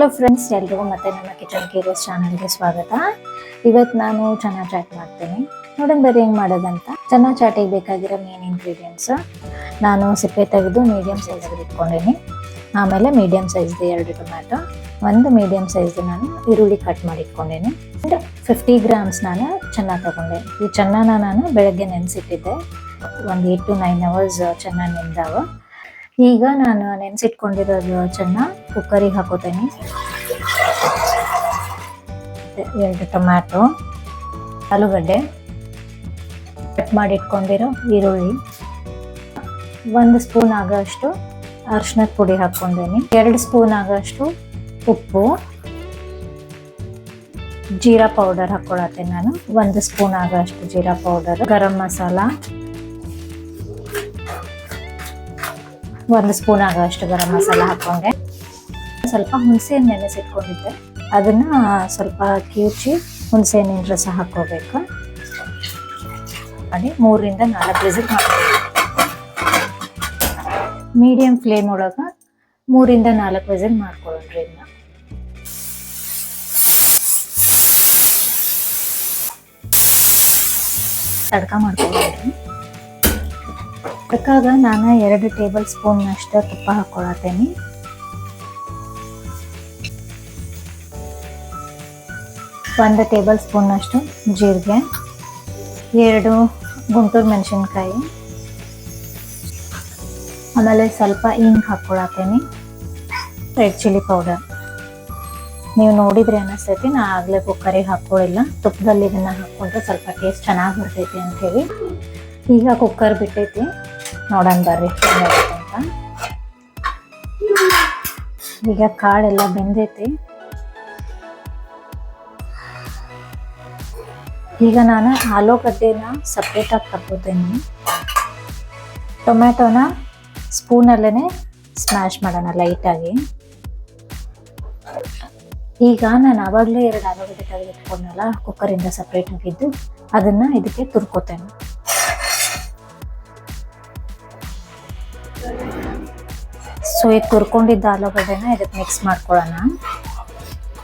Hello friends, ಎಲ್ರಿಗೂ ಮತ್ತೆ ನಮ್ಮ ಕಿಚನ್ ಕ್ಯೂರಿಯಸ್ ಚಾನಲ್ಗೆ ಸ್ವಾಗತ. ಇವತ್ತು ನಾನು ಚನ್ನಾ ಚಾಟ್ ಮಾಡ್ತೀನಿ. ನೋಡೋಣ ಬರ್ರಿ ಹೆಂಗೆ ಮಾಡೋದಂತ. ಚನ್ನಾ ಚಾಟಿಗೆ ಬೇಕಾಗಿರೋ ಮೇನ್ ಇಂಗ್ರೀಡಿಯೆಂಟ್ಸ್ ನಾನು ಸಿಪ್ಪೆ ತೆಗೆದು ಮೀಡಿಯಮ್ ಸೈಜಲ್ಲಿ ಇಟ್ಕೊಂಡೀನಿ. ಆಮೇಲೆ ಮೀಡಿಯಮ್ ಸೈಜ್ದು 2 ಟೊಮ್ಯಾಟೊ, ಒಂದು ಮೀಡಿಯಮ್ ಸೈಜ್ದು ನಾನು ಈರುಳ್ಳಿ ಕಟ್ ಮಾಡಿ ಇಟ್ಕೊಂಡೀನಿ. 50 ಗ್ರಾಮ್ಸ್ ನಾನು ಚೆನ್ನ ತಗೊಂಡೆ. ಈ ಚೆನ್ನನ ನಾನು ಬೆಳಗ್ಗೆ ನೆನೆಸಿಟ್ಟಿದ್ದೆ. ಒಂದು 8 to 9 hours ಚೆನ್ನ ನೆಂದಾವ. ಈಗ ನಾನು ನೆನೆಸಿಟ್ಕೊಂಡಿರೋದು ಚೆನ್ನ ಕುಕ್ಕರಿಗೆ ಹಾಕೋತೀನಿ. 2 ಟೊಮ್ಯಾಟೊ, ಆಲೂಗಡ್ಡೆ, ಕಟ್ ಮಾಡಿ ಇಟ್ಕೊಂಡಿರೋ ಈರುಳ್ಳಿ, 1 ಸ್ಪೂನ್ ಆಗೋಷ್ಟು ಅರಿಶಿನದ ಪುಡಿ ಹಾಕ್ಕೊಂಡೇನಿ, 2 ಸ್ಪೂನ್ ಆಗೋಷ್ಟು ಉಪ್ಪು, ಜೀರಾ ಪೌಡರ್ ಹಾಕ್ಕೊಳತ್ತೆ ನಾನು, 1 ಸ್ಪೂನ್ ಆಗೋಷ್ಟು ಜೀರಾ ಪೌಡರ್, ಗರಂ ಮಸಾಲ, 1 ಸ್ಪೂನ್ ಆಗೋಷ್ಟು ಗರಂ ಮಸಾಲ ಹಾಕ್ಕೊಂಡೆ. ಸ್ವಲ್ಪ ಹುಣಸೆಹಣ್ಣು ನೆನೆಸಿಟ್ಕೊಂಡಿದ್ದೆ, ಅದನ್ನ ಸ್ವಲ್ಪ ಕಿವುಚಿ ಹುಣಸೆಹಣ್ಣಿನ ರಸ ಹಾಕೋಬೇಕು. ಮಾಡಿ 3 ರಿಂದ 4 ವಿಸಿಲ್ ಮಾಡ್ತೀವಿ. ಮೀಡಿಯಂ ಫ್ಲೇಮ್ ಒಳಗೆ 3 ರಿಂದ 4 ವಿಸಿಲ್ ಮಾಡ್ಕೊಳ್ಳೋಣ್ರಿ. ಇದನ್ನ ತಡ್ಕ ಮಾಡ್ಕೊಳ್ಳೋಣ್ರಿ. ತಡ್ಕಾಗ ನಾನು 2 ಟೇಬಲ್ ಸ್ಪೂನ್ ಅಷ್ಟು ತುಪ್ಪ ಹಾಕ್ಕೊಳತ್ತೇನೆ. ಒಂದು ಟೇಬಲ್ ಸ್ಪೂನ್ ಅಷ್ಟು ಜೀರಿಗೆ, 2 ಗುಂಟೂರು ಮೆಣಸಿನ್ಕಾಯಿ, ಆಮೇಲೆ ಸ್ವಲ್ಪ ಹಿಂಗ್ ಹಾಕ್ಕೊಳತ್ತೇನೆ, ರೆಡ್ ಚಿಲ್ಲಿ ಪೌಡರ್. ನೀವು ನೋಡಿದ್ರೆ ಅನಿಸ್ತೈತಿ, ನಾ ಆಗಲೇ ಕುಕ್ಕರಿಗೆ ಹಾಕ್ಕೊಳ್ಳಿಲ್ಲ. ತುಪ್ಪದಲ್ಲಿ ಇದನ್ನ ಹಾಕ್ಕೊಂಡ್ರೆ ಸ್ವಲ್ಪ ಟೇಸ್ಟ್ ಚೆನ್ನಾಗಿ ಬರ್ತೈತಿ ಅಂಥೇಳಿ. ಈಗ ಕುಕ್ಕರ್ ಬಿಟ್ಟೈತಿ, ನೋಡೋಣ ಬರ್ರಿ ಅಂತ. ಈಗ ಕಾಳೆಲ್ಲ ಬೆಂದೈತಿ. ಈಗ ನಾನು ಆಲೂಗಡ್ಡೆನ ಸಪ್ರೇಟಾಗಿ ತಗೋತೀನಿ. ಟೊಮ್ಯಾಟೊನ ಸ್ಪೂನಲ್ಲೇ ಸ್ಮ್ಯಾಶ್ ಮಾಡೋಣ ಲೈಟಾಗಿ. ಈಗ ನಾನು ಆವಾಗಲೇ 2 ಆಲೂಗಡ್ಡೆ ತೆಗೆದಿಟ್ಕೊಂಡಲ್ಲ ಕುಕ್ಕರಿಂದ ಸಪ್ರೇಟ್ ಆಗಿದ್ದು, ಅದನ್ನ ಇದಕ್ಕೆ ತುರ್ಕೋತೇನೆ. ಸೊ ಇದು ತುರ್ಕೊಂಡಿದ್ದ ಆಲೂಗಡ್ಡೆನ ಇದಕ್ಕೆ ಮಿಕ್ಸ್ ಮಾಡ್ಕೊಳ್ಳೋಣ.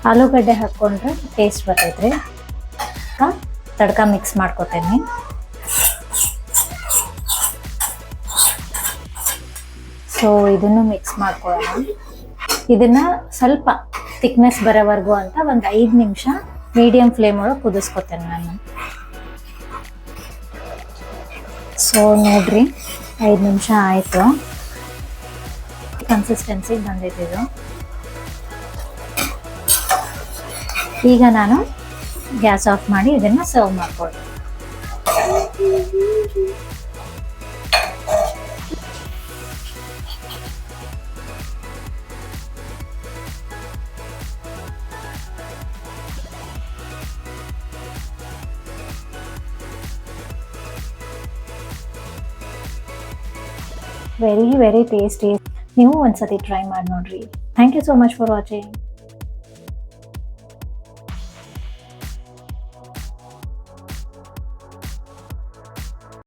ಆಲೂಗಡ್ಡೆ ಹಾಕ್ಕೊಂಡ್ರೆ ಟೇಸ್ಟ್ ಬರ್ತೈತ್ರಿ. ತಡ್ಕ ಮಿಕ್ಸ್ ಮಾಡ್ಕೊತೇನೆ. ಸೊ ಇದನ್ನು ಮಿಕ್ಸ್ ಮಾಡ್ಕೊಳ್ಳೋಣ. ಇದನ್ನ ಸ್ವಲ್ಪ ಥಿಕ್ನೆಸ್ ಬರೋವರೆಗೂ ಅಂತ ಒಂದು 5 ನಿಮಿಷ ಮೀಡಿಯಂ ಫ್ಲೇಮ್ ಒಳಗೆ ಕುದಿಸ್ಕೊತೇನೆ ನಾನು. ಸೊ ನೋಡ್ರಿ, 5 ನಿಮಿಷ ಆಯಿತು. ಕನ್ಸಿಸ್ಟೆನ್ಸಿ ಬಂದಿದ್ದು. ಈಗ ನಾನು ಗ್ಯಾಸ್ ಆಫ್ ಮಾಡಿ ಇದನ್ನ ಸರ್ವ್ ಮಾಡ್ಕೊಳ್ತೀನಿ. Very very tasty. ನೀವು ಒಂದ್ಸತಿ ಟ್ರೈ ಮಾಡಿ ನೋಡ್ರಿ. Thank you so much for watching.